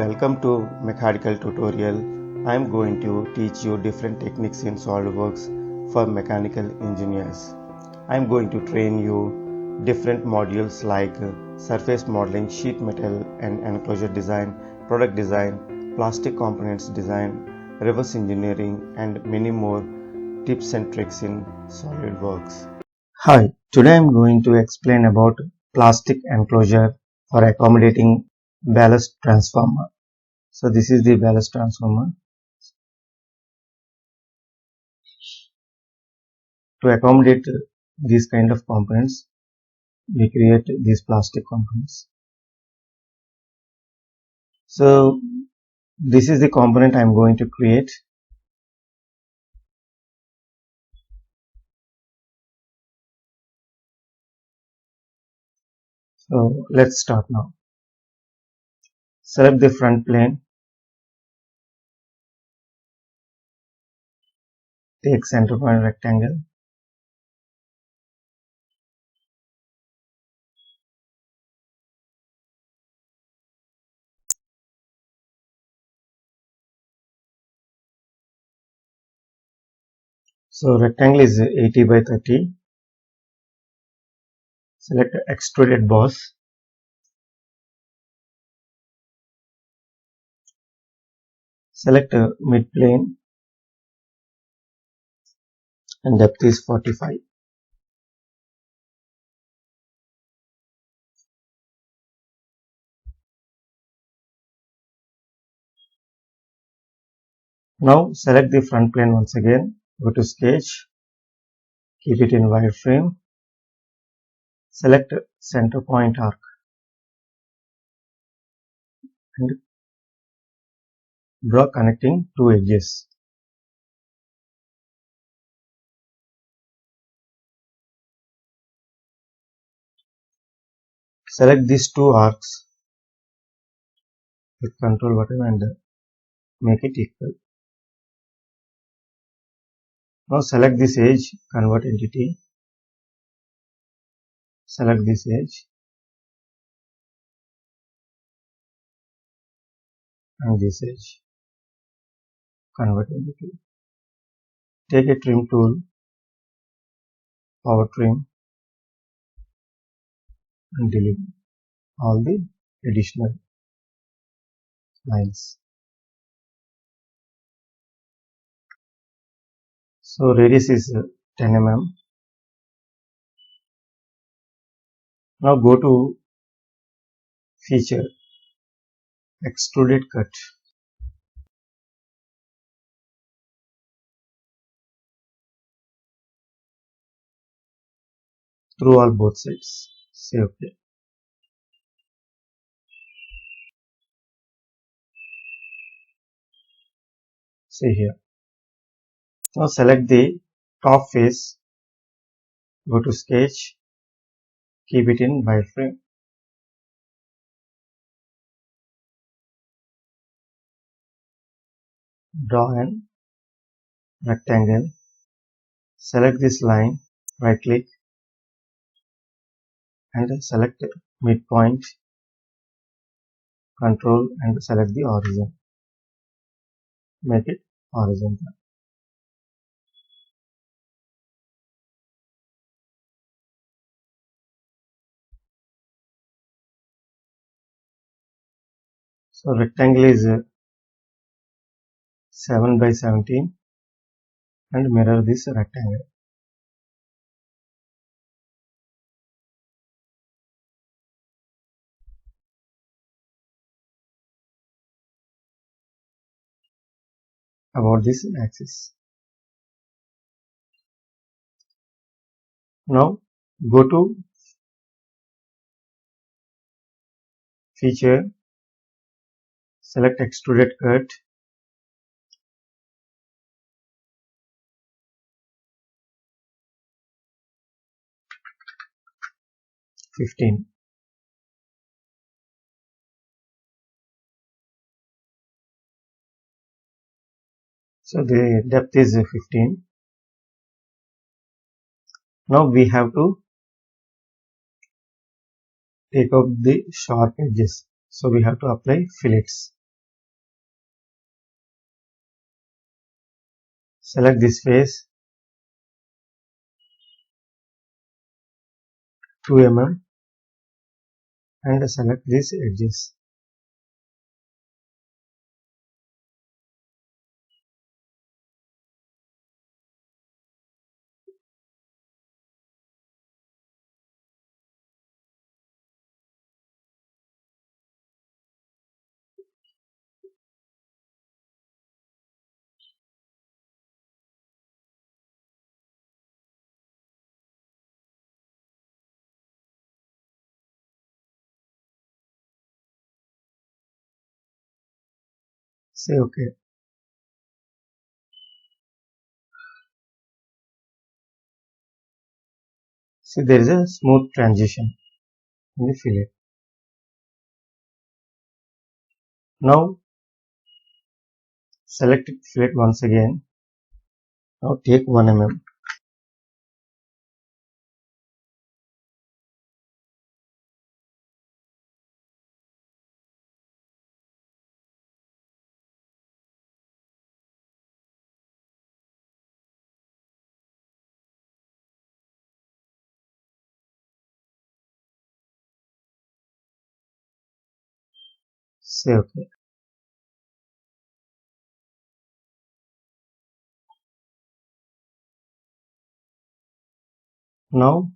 Welcome to mechanical tutorial. I am going to teach you different techniques in SolidWorks for mechanical engineers. I am going to train you different modules like surface modeling, sheet metal and enclosure design, product design, plastic components design, reverse engineering and many more tips and tricks in SolidWorks. Hi, today I am going to explain about plastic enclosure for accommodating ballast transformer. So this is the ballast transformer. To accommodate these kind of components, we create these plastic components. So this is the component I am going to create. So let's start now. Select the front plane. Take center point rectangle. So rectangle is 80 by 30. Select extruded boss. Select mid plane and depth is 45. Now select the front plane once again. Go to sketch. Keep it in wireframe. Select center point arc and draw connecting two edges. Select these two arcs with control button and make it equal. Now select this edge, convert entity. Select this edge and this edge, convert entity. Take a trim tool, power trim and delete all the additional lines. So radius is 10 mm. Now go to feature, extruded cut. Through all both sides. Say OK. See here. Now select the top face. Go to sketch. Keep it in wireframe. Draw an rectangle. Select this line. Right click and select midpoint. Control and select the horizon. Make it horizontal. So rectangle is 7 by 17 and mirror this rectangle. About this axis. Now go to feature, select extruded cut, (15). So the depth is 15. Now we have to take out the sharp edges. So we have to apply fillets. Select this face 2 mm and select these edges. Say OK. See, there is a smooth transition in the fillet. Now select fillet once again. Now take 1 mm. Say OK. Now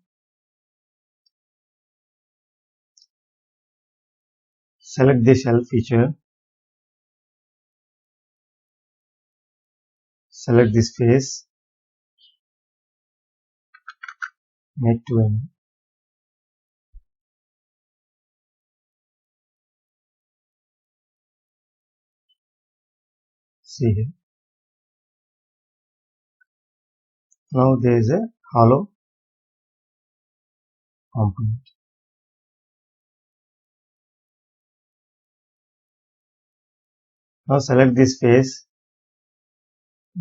select the shell feature. Select this face. Make 2 mm. See here. Now there is a hollow component. Now select this face.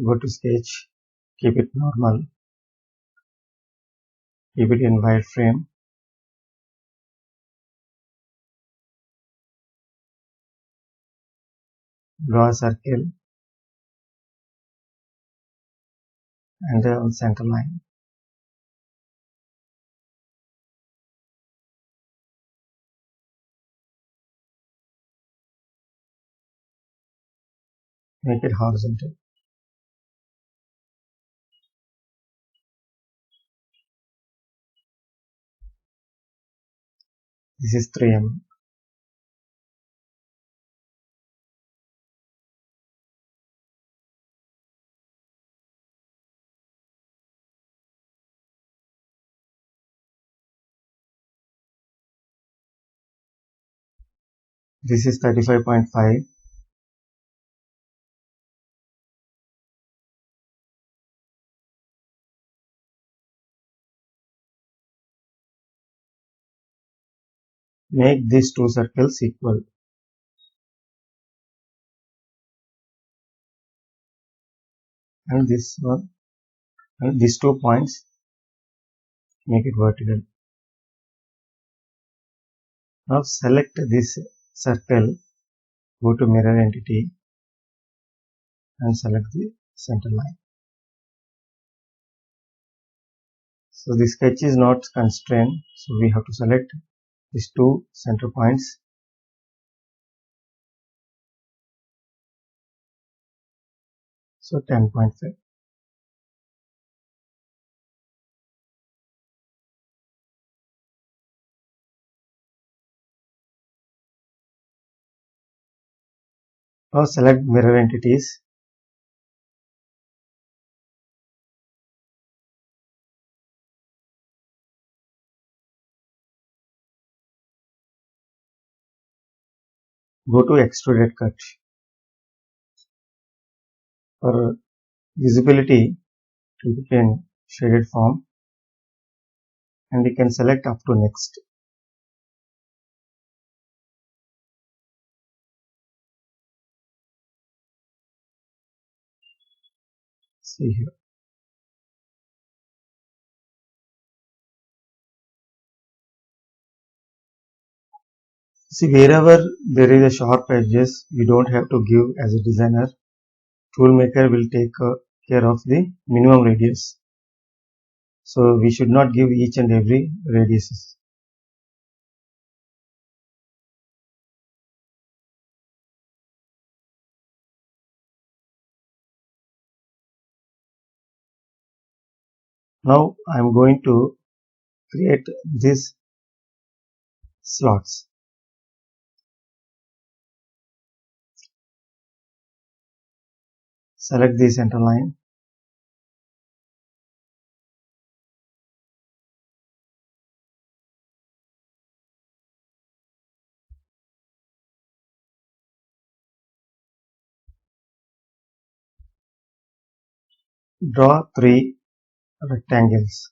Go to sketch. Keep it normal. Keep it in wireframe. Draw a circle and on center line. Make it horizontal. This is 3 mm. This is 35.5. Make these two circles equal. And this one and these 2 points, make it vertical. Now select this circle, go to mirror entity and select the center line. So the sketch is not constrained, so we have to select these 2 center points. So 10.5. Now select mirror entities. Go to extruded cut. For visibility, keep it in shaded form and we can select up to next. See here. See, wherever there is a sharp edges, we don't have to give as a designer. Toolmaker will take care of the minimum radius. So we should not give each and every radius. Now I am going to create these slots. Select the center line. Draw 3 rectangles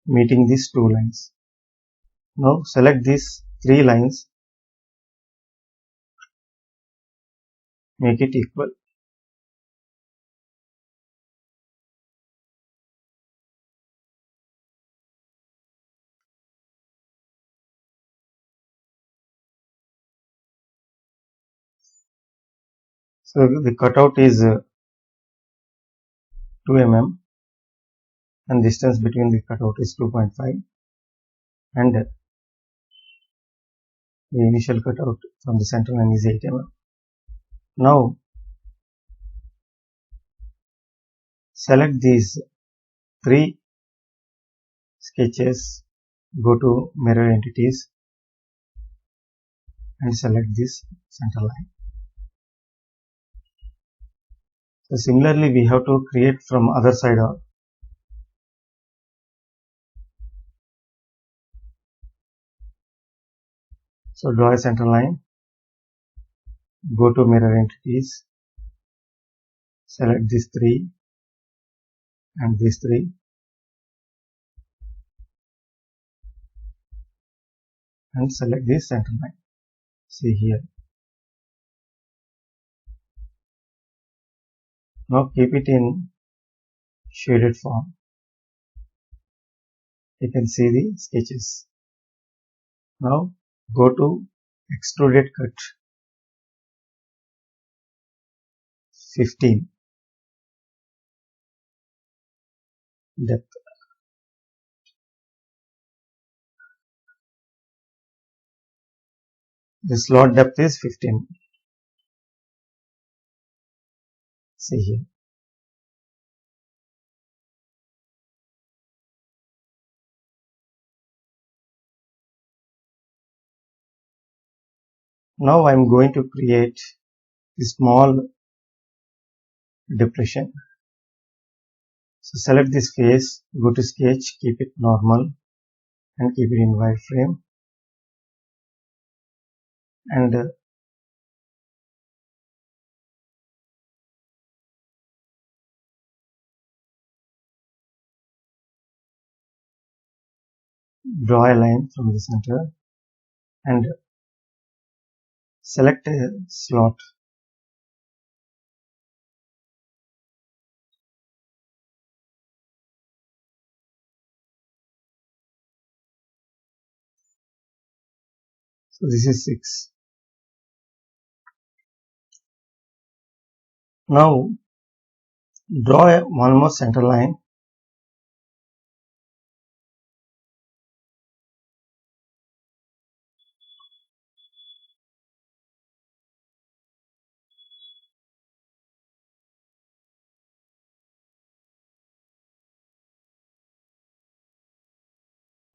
meeting these 2 lines. Now select these 3 lines, make it equal. So the cutout is 2 mm and distance between the cutout is 2.5, and the initial cutout from the center line is 8 mm. Now select these 3 sketches, go to mirror entities and select this center line. So similarly we have to create from other side. So draw a center line, go to mirror entities, select these 3 and these 3 and select this center line. See here. Now keep it in shaded form. You can see the sketches. Now go to extruded cut 15 depth. The slot depth is 15. See here. Now I am going to create a small depression. So select this face, go to sketch, keep it normal and keep it in wireframe, and draw a line from the center and select a slot. So this is 6. Now draw one more center line.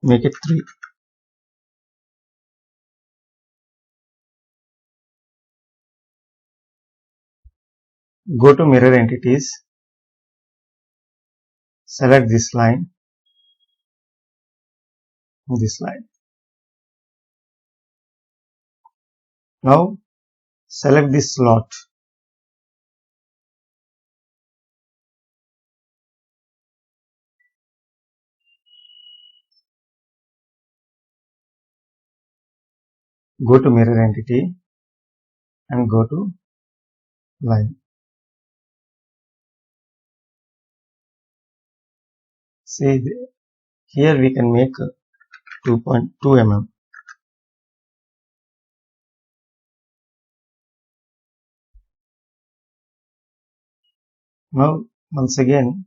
Make it 3. Go to mirror entities, select this line, this line. Now select this slot. Go to mirror entity and go to line. See here we can make 2.2 mm. Now once again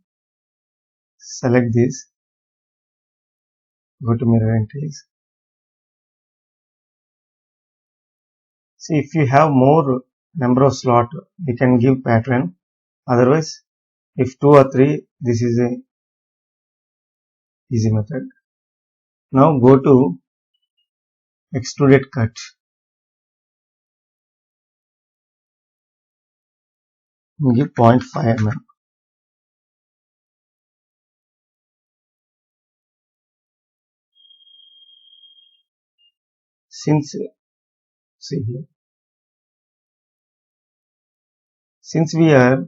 select this, go to mirror entities. See, if you have more number of slot, we can give pattern. Otherwise, if 2 or 3, this is a easy method. Now go to extruded cut. Give 0.5 mm. Since see here, since we are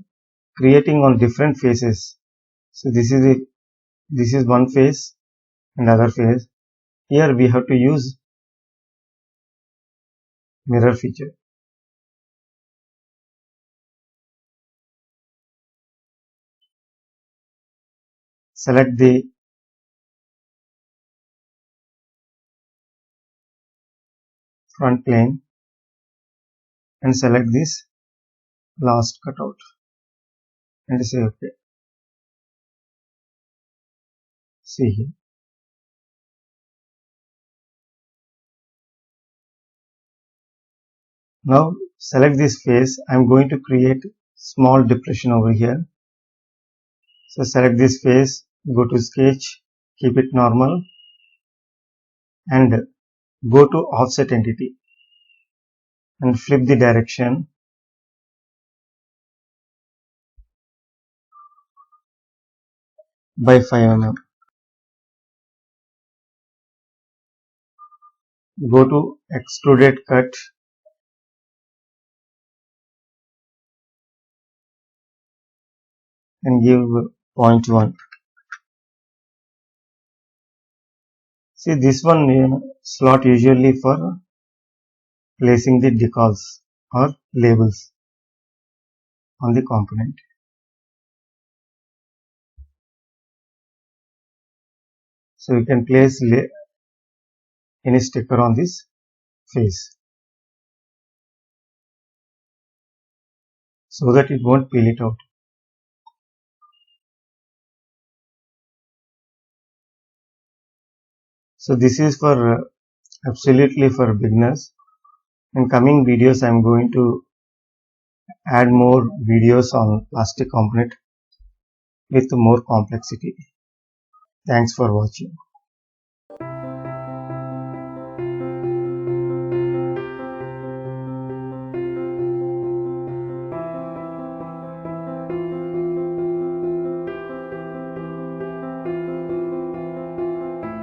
creating on different faces, so this is one face and other face. Here we have to use mirror feature. Select the front plane and select this last cutout and say OK. See here. Now select this face. I am going to create small depression over here. So select this face, go to sketch, keep it normal and go to offset entity and flip the direction by 5 mm. Go to extruded cut and give 0.1. See, this one slot usually for placing the decals or labels on the component. So you can place any sticker on this face so that it won't peel it out. So this is for absolutely for beginners. In coming videos I am going to add more videos on plastic component with more complexity. Thanks for watching.